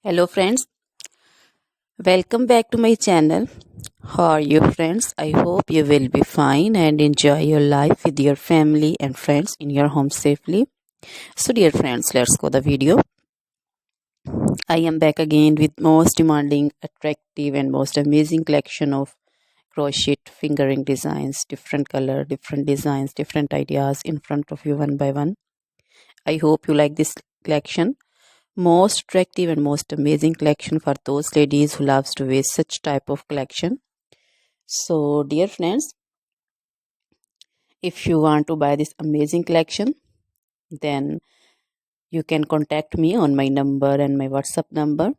Hello friends, welcome back to my channel. How are you friends? I hope you will be fine and enjoy your life with your family and friends in your home safely. So dear friends, let's go the video. I am back again with most demanding, attractive and most amazing collection of crochet fingering designs, different color, different designs, different ideas in front of you one by one. I hope you like this collection. Most attractive and most amazing collection for those ladies who loves to wear such type of collection. So dear friends, if you want to buy this amazing collection, then you can contact me on my number and my WhatsApp number.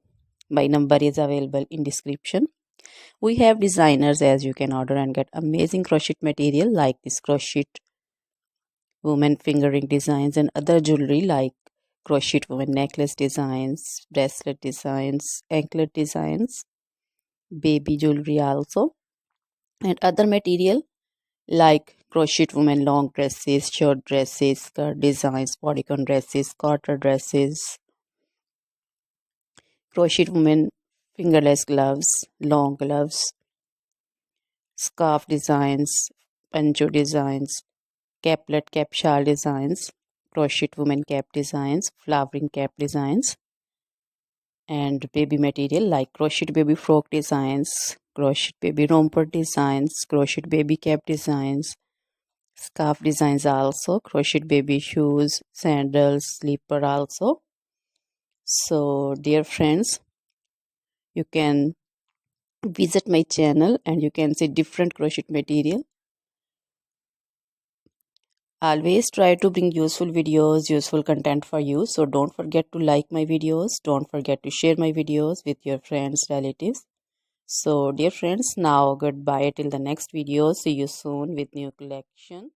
My number is available in description. We have designers as you can order and get amazing crochet material like this crochet woman fingering designs and other jewelry like crochet woman necklace designs, bracelet designs, anklet designs, baby jewelry also, and other material like crochet women long dresses, short dresses, skirt designs, bodycon dresses, quarter dresses, crochet women fingerless gloves, long gloves, scarf designs, pancho designs, caplet cap shawl designs, crochet women cap designs, flowering cap designs, and baby material like crochet baby frock designs, crochet baby romper designs, crochet baby cap designs, scarf designs also, crochet baby shoes, sandals, slipper also. So dear friends, you can visit my channel and you can see different crochet material. Always try to bring useful videos, useful content for you. So don't forget to like my videos. Don't forget to share my videos with your friends, relatives. So dear friends, now goodbye till the next video. See you soon with new collection.